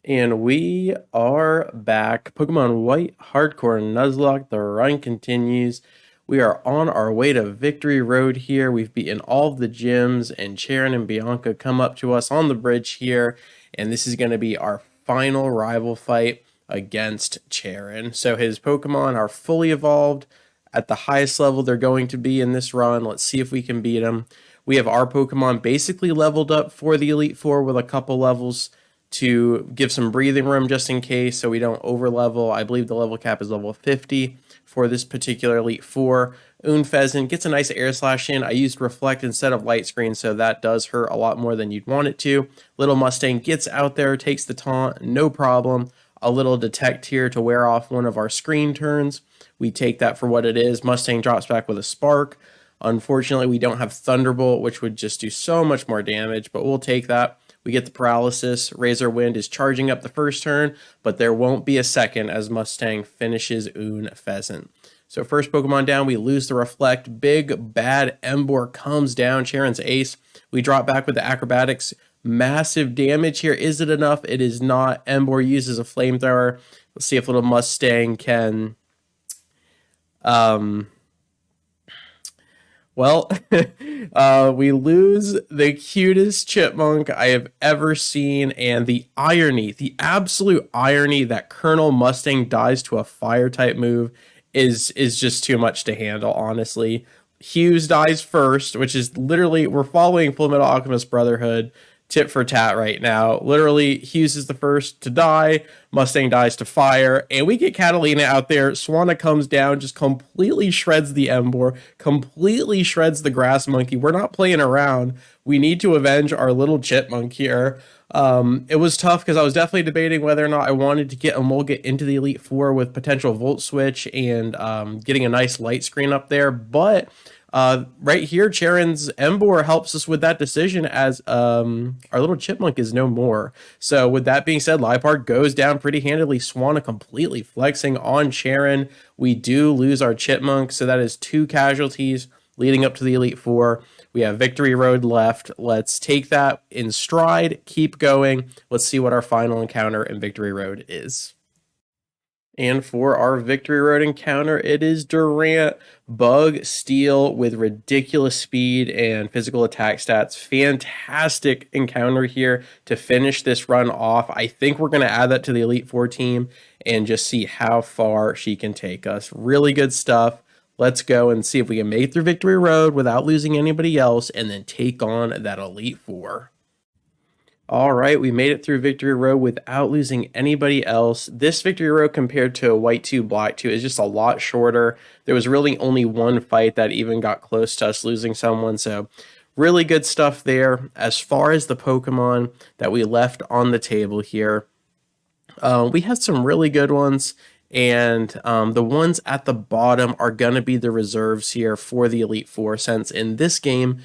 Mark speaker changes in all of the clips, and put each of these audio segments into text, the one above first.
Speaker 1: And we are back. Pokemon White, Hardcore Nuzlocke. The run continues. We are on our way to Victory Road here. We've beaten all of the gyms, and Cheren and Bianca come up to us on the bridge here. And this is going to be our final rival fight against Cheren. So his Pokemon are fully evolved at the highest level they're going to be in this run. Let's see if we can beat them. We have our Pokemon basically leveled up for the Elite Four with a couple levels to give some breathing room just in case so we don't over level. I believe the level cap is level 50 for this particular Elite Four. Pheasant gets a nice air slash in. I used Reflect instead of Light Screen, so that does hurt a lot more than you'd want it to. Little Mustang gets out there, takes the taunt, no problem. A little Detect here to wear off one of our screen turns. We take that for what it is. Mustang drops back with a Spark. Unfortunately, we don't have Thunderbolt, which would just do so much more damage, but we'll take that. We get the Paralysis. Razor Wind is charging up the first turn, but there won't be a second as Mustang finishes Pheasant. So first Pokemon down, we lose the Reflect. Big, bad Emboar comes down. Cheren's ace. We drop back with the Acrobatics. Massive damage here. Is it enough? It is not. Emboar uses a Flamethrower. Let's see if little Mustang can... Well, we lose the cutest chipmunk I have ever seen, and the irony, the absolute irony that Colonel Mustang dies to a fire-type move is just too much to handle, honestly. Hughes dies first, which is literally, we're following Fullmetal Alchemist Brotherhood tit for tat right now. Literally, Hughes is the first to die, Mustang dies to fire, and we get Catalina out there. Swanna comes down, just completely shreds the Emboar, completely shreds the Grass Monkey. We're not playing around. We need to avenge our little chipmunk here. It was tough because I was definitely debating whether or not I wanted to get Emolga into the Elite Four with potential Volt Switch and getting a nice light screen up there, but right here, Cheren's Emboar helps us with that decision as our little chipmunk is no more. So with that being said, Liepard goes down pretty handily. Swanna completely flexing on Cheren. We do lose our chipmunk, so that is 2 casualties leading up to the Elite Four. We have Victory Road left. Let's take that in stride, keep going. Let's see what our final encounter in Victory Road is. And for our Victory Road encounter, it is Durant, Bug, Steel with ridiculous speed and physical attack stats. Fantastic encounter here to finish this run off. I think we're going to add that to the Elite Four team and just see how far she can take us. Really good stuff. Let's go and see if we can make it through Victory Road without losing anybody else and then take on that Elite Four. All right, we made it through Victory Road without losing anybody else. This Victory Road compared to White 2, Black 2 is just a lot shorter. There was really only one fight that even got close to us losing someone, so really good stuff there. As far as the Pokemon that we left on the table here, we had some really good ones, and the ones at the bottom are going to be the reserves here for the Elite Four, since in this game,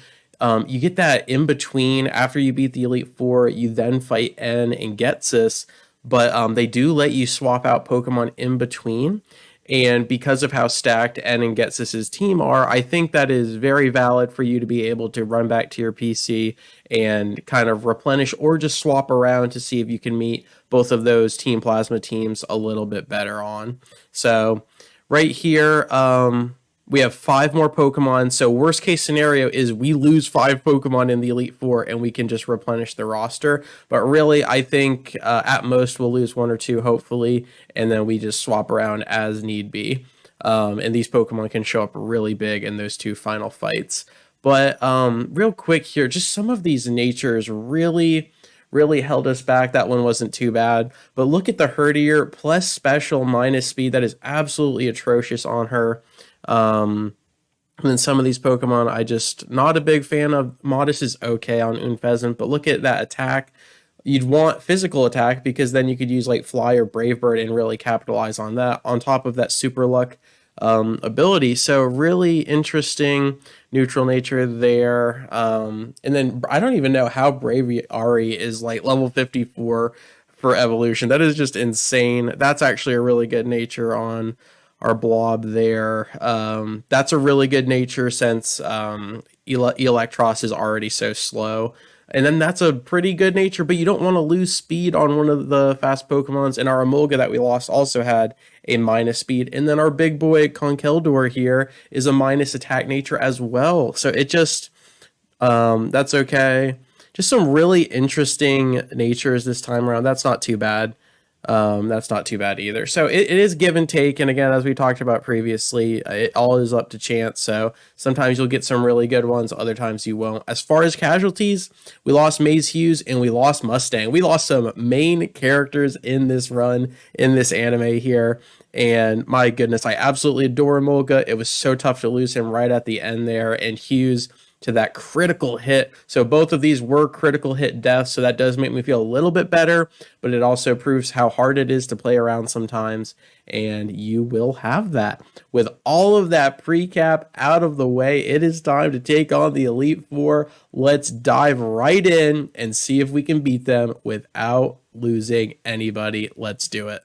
Speaker 1: you get that in between. After you beat the Elite Four, you then fight N and Getsis, but they do let you swap out Pokemon in between. And because of how stacked N and Getsis's team are, I think that is very valid for you to be able to run back to your PC and kind of replenish or just swap around to see if you can meet both of those Team Plasma teams a little bit better on. So right here, we have 5 more Pokemon, so worst case scenario is we lose 5 Pokemon in the Elite Four and we can just replenish the roster. But really, I think at most we'll lose 1 or 2, hopefully, and then we just swap around as need be. And these Pokemon can show up really big in those 2 final fights. But real quick here, just some of these natures really held us back. That one wasn't too bad. But look at the Herdier, plus special, minus speed. That is absolutely atrocious on her. And then some of these Pokemon, I just not a big fan of. Modest is okay on Unfezant, but look at that attack. You'd want physical attack because then you could use like Fly or Brave Bird and really capitalize on that on top of that Super Luck ability. So really interesting neutral nature there. And then I don't even know how Braviary is like level 54 for evolution. That is just insane. That's actually a really good nature on our blob there. That's a really good nature since Electros is already so slow. And then that's a pretty good nature, but you don't want to lose speed on one of the fast Pokemons. And our Emolga that we lost also had a minus speed. And then our big boy Conkeldurr here is a minus attack nature as well. So it just, that's okay. Just some really interesting natures this time around. That's not too bad. That's not too bad either. So it is give and take. And again, as we talked about previously, it all is up to chance. So sometimes you'll get some really good ones, other times you won't. As far as casualties, we lost Maze Hughes and we lost Mustang. We lost some main characters in this run, in this anime here. And my goodness, I absolutely adore Molga. It was so tough to lose him right at the end there. And Hughes to that critical hit. So both of these were critical hit deaths. So that does make me feel a little bit better, but it also proves how hard it is to play around sometimes. And you will have that. With all of that pre-cap out of the way, it is time to take on the Elite Four. Let's dive right in and see if we can beat them without losing anybody. Let's do it.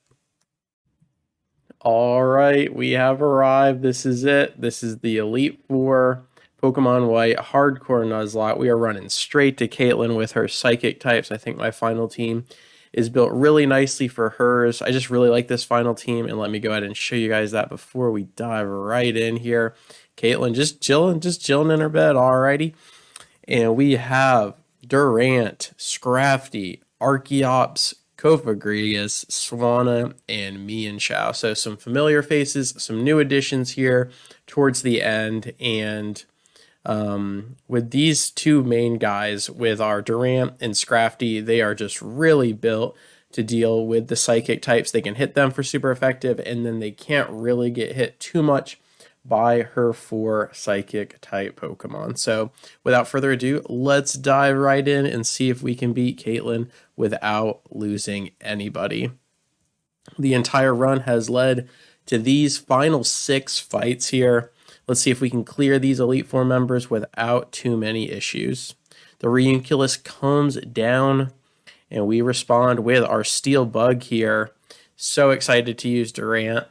Speaker 1: All right, we have arrived. This is it. This is the Elite Four. Pokemon White, Hardcore Nuzlocke. We are running straight to Caitlin with her Psychic types. I think my final team is built really nicely for hers. I just really like this final team, and let me go ahead and show you guys that before we dive right in here. Caitlin just chilling in her bed, alrighty. And we have Durant, Scrafty, Archeops, Kofagrigus, Swanna, and Mienshao. So some familiar faces, some new additions here towards the end, and with these two main guys, with our Durant and Scrafty, they are just really built to deal with the psychic types. They can hit them for super effective, and then they can't really get hit too much by her 4 psychic type Pokemon. So without further ado, let's dive right in and see if we can beat Caitlin without losing anybody. The entire run has led to these final 6 fights here. Let's see if we can clear these Elite Four members without too many issues. The Ranunculus comes down, and we respond with our Steel Bug here. So excited to use Durant.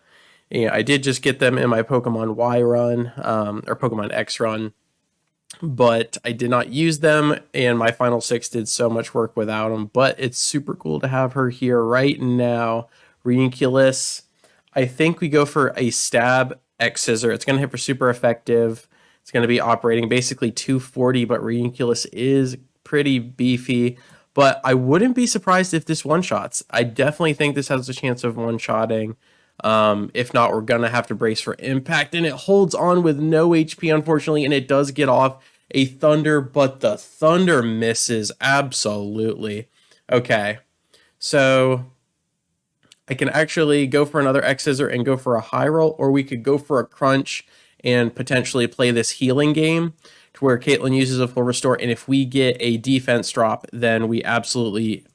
Speaker 1: Yeah, I did just get them in my Pokemon Y run, or Pokemon X run, but I did not use them, and my final 6 did so much work without them. But it's super cool to have her here right now. Ranunculus, I think we go for a Stab X Scissor. It's going to hit for super effective. It's going to be operating basically 240, but Ranunculus is pretty beefy. But I wouldn't be surprised if this one-shots. I definitely think this has a chance of one-shotting. If not, we're going to have to brace for impact. And it holds on with no HP, unfortunately, and it does get off a Thunder, but the Thunder misses absolutely. Okay, so I can actually go for another X-Scissor and go for a high roll, or we could go for a crunch and potentially play this healing game to where Caitlin uses a full restore, and if we get a defense drop, then we absolutely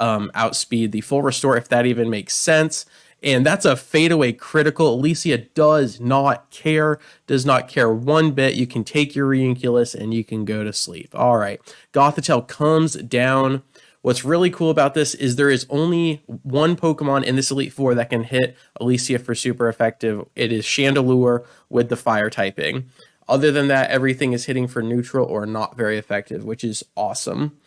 Speaker 1: outspeed the full restore, if that even makes sense. And that's a fadeaway critical. Alicia does not care one bit. You can take your Ranunculus and you can go to sleep. All right, Gothitelle comes down. What's really cool about this is there is only one Pokemon in this Elite Four that can hit Alicia for super effective. It is Chandelure with the fire typing. Other than that, everything is hitting for neutral or not very effective, which is awesome.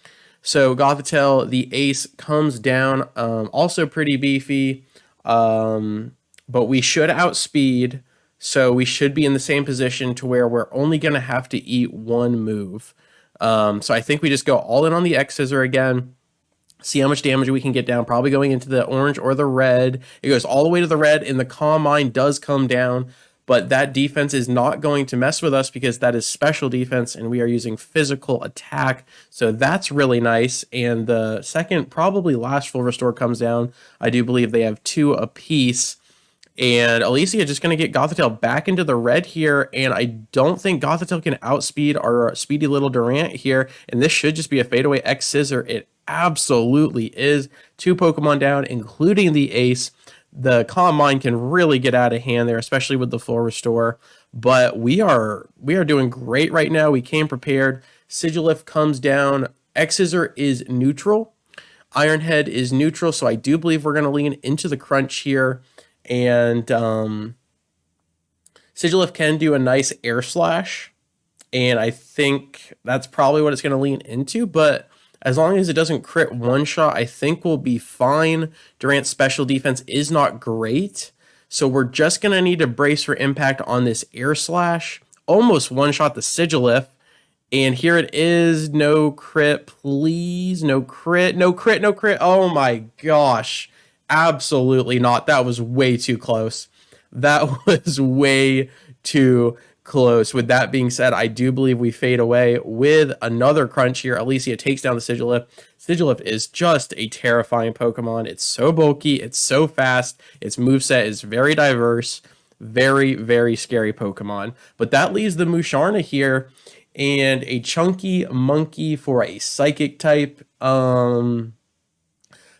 Speaker 1: So Gothitelle, the ace, comes down, also pretty beefy, but we should outspeed, so we should be in the same position to where we're only going to have to eat one move. So I think we just go all in on the X-Scissor again. See how much damage we can get down, probably going into the orange or the red. It goes all the way to the red, and the Calm Mind does come down, but that defense is not going to mess with us because that is special defense, and we are using physical attack, so that's really nice. And the second, probably last full restore comes down. I do believe they have 2 apiece, and Alicia just going to get Gothitelle back into the red here, and I don't think Gothitelle can outspeed our speedy little Durant here, and this should just be a fadeaway X-Scissor. It absolutely is. 2 Pokemon down, including the ace. The Calm Mind can really get out of hand there, especially with the full restore, but we are doing great right now. We came prepared. Sigilif comes down. X-Scissor is neutral. Ironhead is neutral, so I do believe we're going to lean into the crunch here. And Sigilif can do a nice air slash, and I think that's probably what it's going to lean into, but As long as it doesn't crit one shot, I think we'll be fine. Durant's special defense is not great, so we're just going to need to brace for impact on this air slash. Almost one shot the Sigilif. And here it is. No crit, please. No crit, no crit, no crit. Oh my gosh. Absolutely not. That was way too close. That was way too close. With that being said, I do believe we fade away with another crunch here. Alicia takes down the Sigilif. Sigilif is just a terrifying Pokemon. It's so bulky. It's so fast. Its moveset is very diverse. Very, very scary Pokemon. But that leaves the Musharna here and a chunky monkey for a psychic type.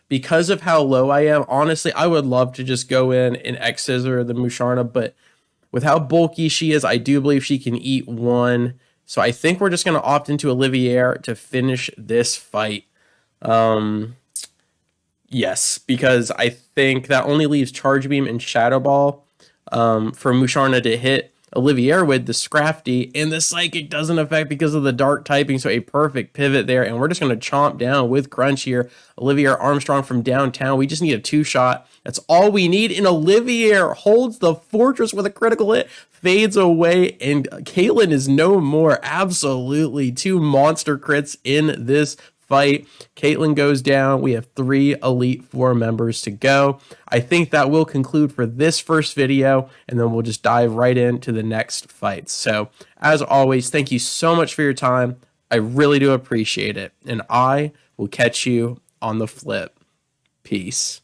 Speaker 1: Because of how low I am, honestly, I would love to just go in and X-Scissor the Musharna, but with how bulky she is, I do believe she can eat one. So I think we're just going to opt into Olivier to finish this fight. Yes, because I think that only leaves Charge Beam and Shadow Ball for Musharna to hit Olivier with the Scrafty, and the Psychic doesn't affect because of the Dark typing, so a perfect pivot there, and we're just going to chomp down with Crunch here. Olivier Armstrong from downtown. We just need a 2-shot. That's all we need, and Olivier holds the fortress with a critical hit, fades away, and Caitlyn is no more. Absolutely 2 monster crits in this fight. Caitlyn goes down. We have 3 Elite Four members to go. I think that will conclude for this first video, and then we'll just dive right into the next fight. So, as always, thank you so much for your time. I really do appreciate it, and I will catch you on the flip. Peace.